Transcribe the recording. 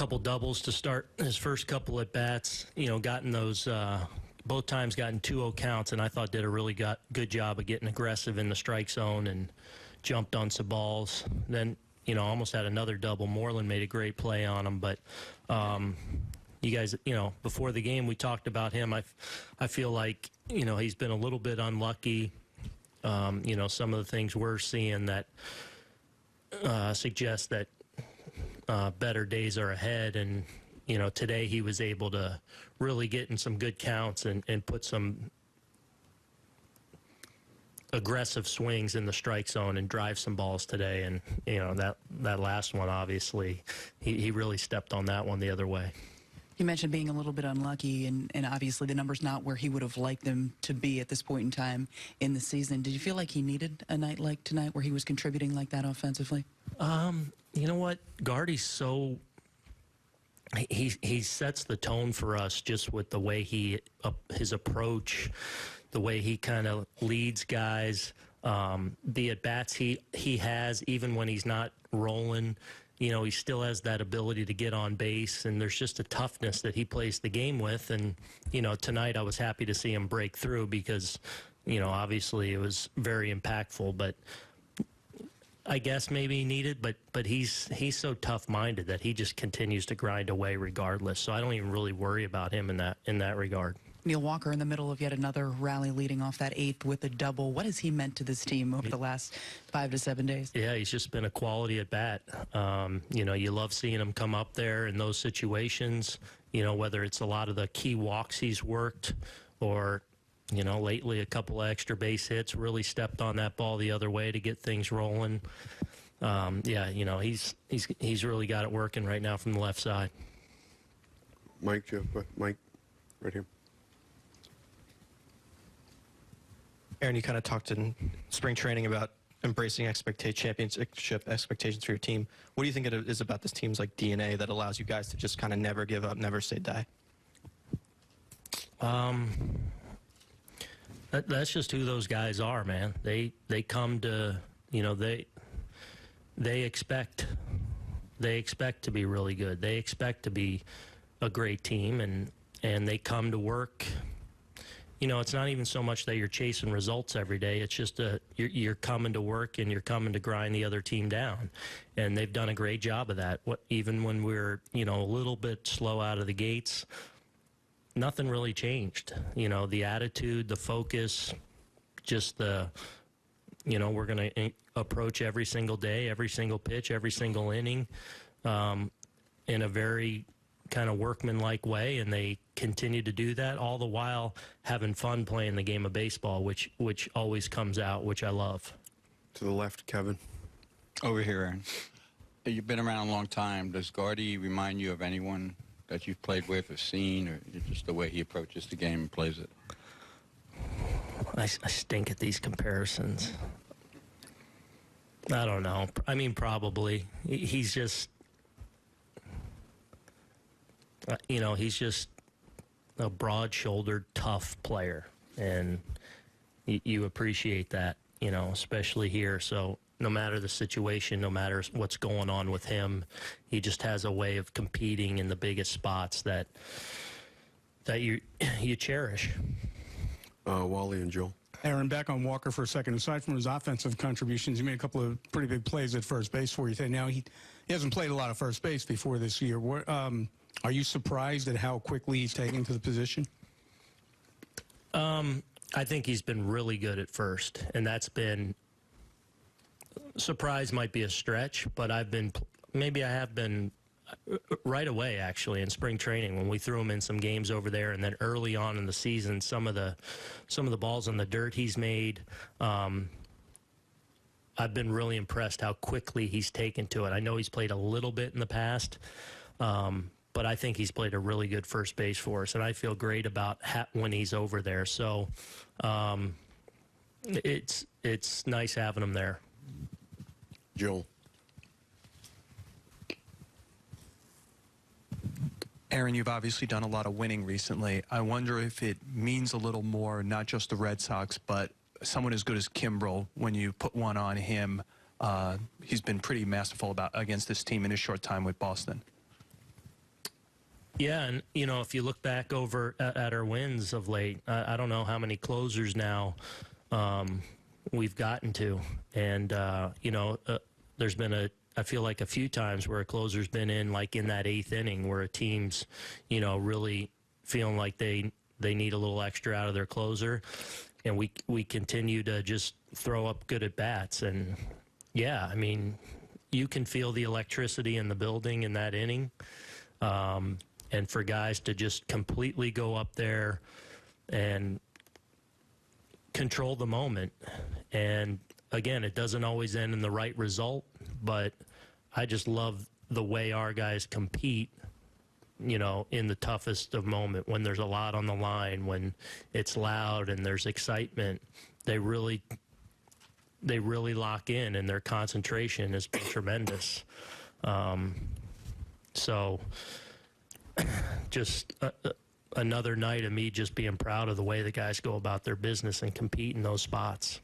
couple doubles to start his first couple at bats. You know, gotten those both times gotten 2-0 counts, and I thought did a really good job of getting aggressive in the strike zone and jumped on some balls. Then, you know, almost had another double. Moreland made a great play on him, but you guys, you know, before the game we talked about him. I feel like, you know, he's been a little bit unlucky. You know, some of the things we're seeing that suggest that better days are ahead, and you know, today he was able to really get in some good counts and put some aggressive swings in the strike zone and drive some balls today. And you know, that last one, obviously he really stepped on that one the other way. You mentioned being a little bit unlucky, and obviously the number's not where he would have liked them to be at this point in time in the season. Did you feel like he needed a night like tonight where he was contributing like that offensively? You know what? Gardy's so... He sets the tone for us just with the way his approach, the way he kind of leads guys, the at-bats he has, even when he's not rolling. You know, he still has that ability to get on base, and there's just a toughness that he plays the game with. And, you know, tonight I was happy to see him break through because, you know, obviously it was very impactful, but I guess maybe he needed, but he's so tough-minded that he just continues to grind away regardless. So I don't even really worry about him in that regard. Neil Walker in the middle of yet another rally leading off that eighth with a double. What has he meant to this team over the last 5 to 7 days? Yeah, he's just been a quality at bat. You know, you love seeing him come up there in those situations, you know, whether it's a lot of the key walks he's worked or, you know, lately a couple of extra base hits, really stepped on that ball the other way to get things rolling. Yeah, you know, he's really got it working right now from the left side. Mike, Mike, right here. Aaron, you kind of talked in spring training about embracing championship expectations for your team. What do you think it is about this team's like DNA that allows you guys to just kind of never give up, never say die? That's just who those guys are, man. They come to, you know, they expect to be really good. They expect to be a great team, and they come to work. You know, it's not even so much that you're chasing results every day. It's just you're coming to work and you're coming to grind the other team down. And they've done a great job of that. Even when we're, you know, a little bit slow out of the gates, nothing really changed. You know, the attitude, the focus, just you know, we're going to approach every single day, every single pitch, every single inning in a very kind of workmanlike way, and they continue to do that, all the while having fun playing the game of baseball, which always comes out, which I love. To the left, Kevin. Over here, Aaron. You've been around a long time. Does Gardy remind you of anyone that you've played with or seen, or just the way he approaches the game and plays it? I stink at these comparisons. I don't know. I mean, probably. He's just... you know, he's just a broad-shouldered, tough player, and you appreciate that, you know, especially here. So no matter the situation, no matter what's going on with him, he just has a way of competing in the biggest spots that you cherish. Wally and Joel. Aaron, back on Walker for a second. Aside from his offensive contributions, he made a couple of pretty big plays at first base for you. Now he hasn't played a lot of first base before this year. Are you surprised at how quickly he's taken to the position? I think he's been really good at first, and that's been surprise might be a stretch, but I have been right away actually in spring training when we threw him in some games over there, and then early on in the season, some of the balls in the dirt he's made. I've been really impressed how quickly he's taken to it. I know he's played a little bit in the past, but I think he's played a really good first base for us, and I feel great about when he's over there. So it's nice having him there. Joel. Aaron, you've obviously done a lot of winning recently. I wonder if it means a little more, not just the Red Sox, but someone as good as Kimbrel, when you put one on him, he's been pretty masterful against this team in his short time with Boston. Yeah, and if you look back over at our wins of late, I don't know how many closers now we've gotten to, and there's been I feel like a few times where a closer's been in like in that 8th inning where a team's really feeling like they need a little extra out of their closer, and we continue to just throw up good at bats. And yeah, I mean, you can feel the electricity in the building in that inning. And for guys to just completely go up there and control the moment. And again, it doesn't always end in the right result, but I just love the way our guys compete, in the toughest of moment, when there's a lot on the line, when it's loud and there's excitement. They really lock in, and their concentration has been tremendous. So just another night of me just being proud of the way the guys go about their business and compete in those spots.